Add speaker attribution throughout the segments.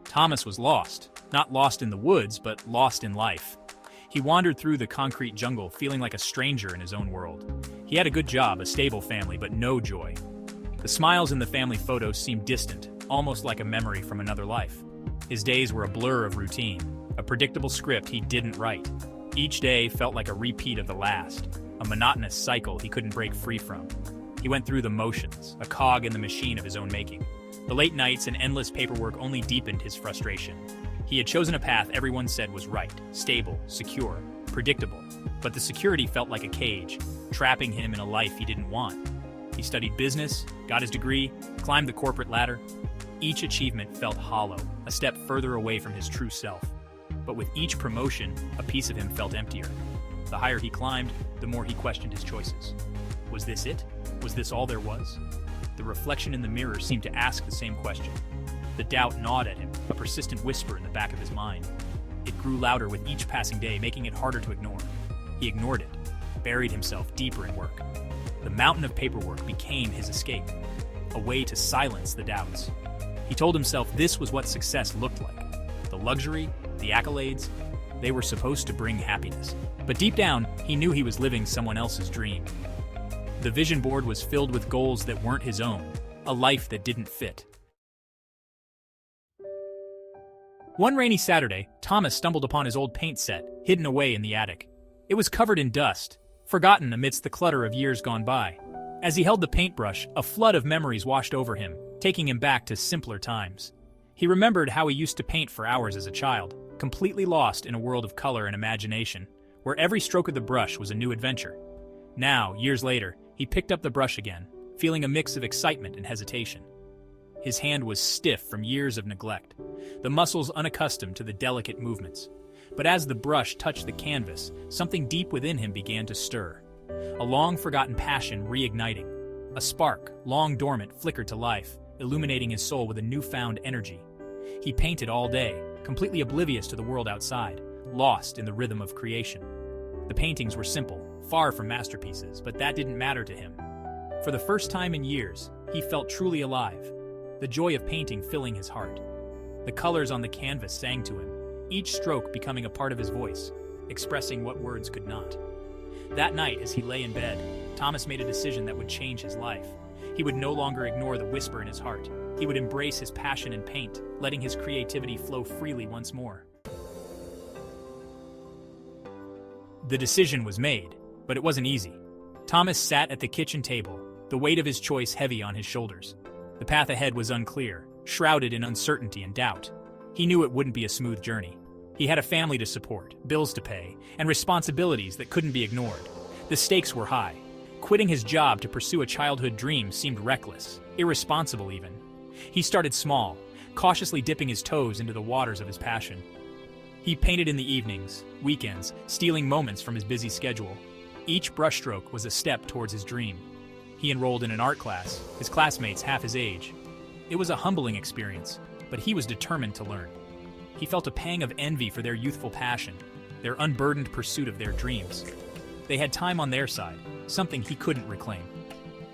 Speaker 1: Thomas was lost. Not lost in the woods, but lost in life. He wandered through the concrete jungle feeling like a stranger in his own world. He had a good job, a stable family, but no joy. The smiles in the family photos seemed distant, almost like a memory from another life. His days were a blur of routine, a predictable script he didn't write. Each day felt like a repeat of the last, a monotonous cycle he couldn't break free from. He went through the motions, a cog in the machine of his own making. The late nights and endless paperwork only deepened his frustration. He had chosen a path everyone said was right, stable, secure, predictable. But the security felt like a cage, trapping him in a life he didn't want. He studied business, got his degree, climbed the corporate ladder. Each achievement felt hollow, a step further away from his true self. But with each promotion, a piece of him felt emptier. The higher he climbed, the more he questioned his choices. Was this it? Was this all there was? The reflection in the mirror seemed to ask the same question. The doubt gnawed at him, a persistent whisper in the back of his mind. It grew louder with each passing day, making it harder to ignore. He ignored it, buried himself deeper in work. The mountain of paperwork became his escape, a way to silence the doubts. He told himself this was what success looked like. The luxury, the accolades, they were supposed to bring happiness. But deep down, he knew he was living someone else's dream. The vision board was filled with goals that weren't his own, a life that didn't fit. One rainy Saturday, Thomas stumbled upon his old paint set, hidden away in the attic. It was covered in dust, forgotten amidst the clutter of years gone by. As he held the paintbrush, a flood of memories washed over him, taking him back to simpler times. He remembered how he used to paint for hours as a child, completely lost in a world of color and imagination, where every stroke of the brush was a new adventure. Now, years later, he picked up the brush again, feeling a mix of excitement and hesitation. His hand was stiff from years of neglect, the muscles unaccustomed to the delicate movements. But as the brush touched the canvas, something deep within him began to stir. A long-forgotten passion reigniting. A spark, long dormant, flickered to life, illuminating his soul with a newfound energy. He painted all day, completely oblivious to the world outside, lost in the rhythm of creation. The paintings were simple, far from masterpieces, but that didn't matter to him. For the first time in years, he felt truly alive, the joy of painting filling his heart. The colors on the canvas sang to him, each stroke becoming a part of his voice, expressing what words could not. That night, as he lay in bed, Thomas made a decision that would change his life. He would no longer ignore the whisper in his heart. He would embrace his passion in paint, letting his creativity flow freely once more. The decision was made, but it wasn't easy. Thomas sat at the kitchen table, the weight of his choice heavy on his shoulders. The path ahead was unclear, shrouded in uncertainty and doubt. He knew it wouldn't be a smooth journey. He had a family to support, bills to pay, and responsibilities that couldn't be ignored. The stakes were high. Quitting his job to pursue a childhood dream seemed reckless, irresponsible even. He started small, cautiously dipping his toes into the waters of his passion. He painted in the evenings, weekends, stealing moments from his busy schedule. Each brushstroke was a step towards his dream. He enrolled in an art class, his classmates half his age. It was a humbling experience, but he was determined to learn. He felt a pang of envy for their youthful passion, their unburdened pursuit of their dreams. They had time on their side, something he couldn't reclaim.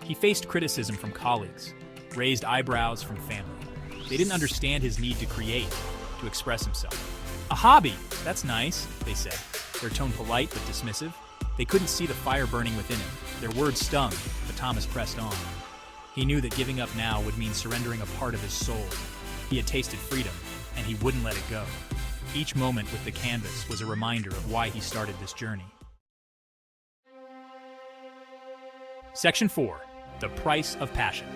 Speaker 1: He faced criticism from colleagues, raised eyebrows from family. They didn't understand his need to create, to express himself. A hobby, that's nice, they said, their tone polite but dismissive. They couldn't see the fire burning within him. Their words stung, but Thomas pressed on. He knew that giving up now would mean surrendering a part of his soul. He had tasted freedom, and he wouldn't let it go. Each moment with the canvas was a reminder of why he started this journey. Section 4. The Price of Passion.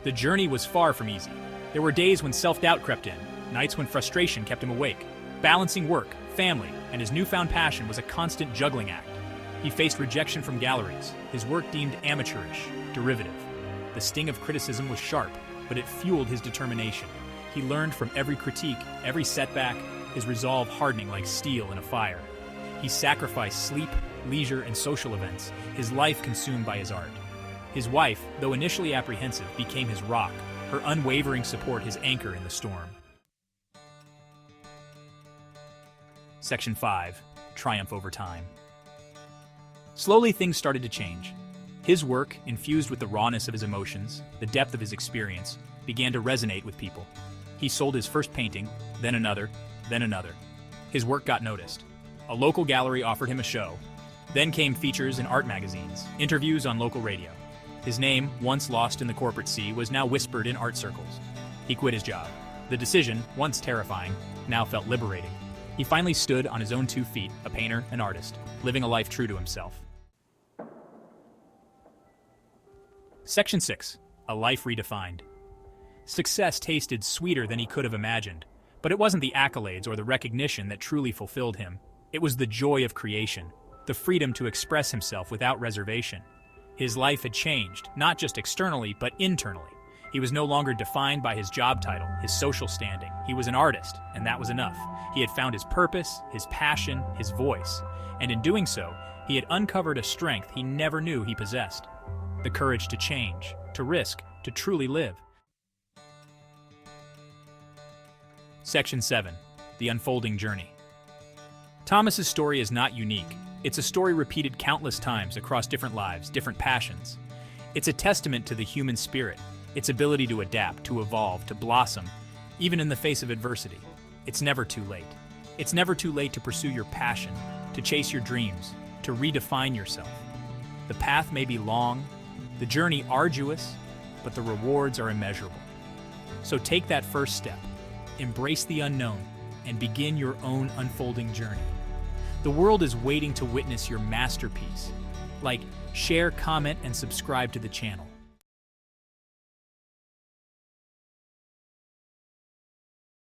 Speaker 1: The journey was far from easy. There were days when self-doubt crept in, nights when frustration kept him awake. Balancing work, family, and his newfound passion was a constant juggling act. He faced rejection from galleries, his work deemed amateurish, derivative. The sting of criticism was sharp, but it fueled his determination. He learned from every critique, every setback, his resolve hardening like steel in a fire. He sacrificed sleep, leisure, and social events, his life consumed by his art. His wife, though initially apprehensive, became his rock, her unwavering support his anchor in the storm. Section 5. Triumph over time. Slowly things started to change. His work, infused with the rawness of his emotions, the depth of his experience, began to resonate with people. He sold his first painting, then another, then another. His work got noticed. A local gallery offered him a show. Then came features in art magazines, interviews on local radio. His name, once lost in the corporate sea, was now whispered in art circles. He quit his job. The decision, once terrifying, now felt liberating. He finally stood on his own 2 feet, a painter and artist, living a life true to himself. Section 6. A Life Redefined. Success tasted sweeter than he could have imagined, but it wasn't the accolades or the recognition that truly fulfilled him. It was the joy of creation, the freedom to express himself without reservation. His life had changed, not just externally, but internally. He was no longer defined by his job title, his social standing. He was an artist, and that was enough. He had found his purpose, his passion, his voice, and in doing so, he had uncovered a strength he never knew he possessed. The courage to change, to risk, to truly live. Section 7. The Unfolding Journey. Thomas's story is not unique. It's a story repeated countless times across different lives, different passions. It's a testament to the human spirit, its ability to adapt, to evolve, to blossom, even in the face of adversity. It's never too late. It's never too late to pursue your passion, to chase your dreams, to redefine yourself. The path may be long, the journey arduous, but the rewards are immeasurable. So take that first step, embrace the unknown, and begin your own unfolding journey. The world is waiting to witness your masterpiece. Like, share, comment, and subscribe to the channel.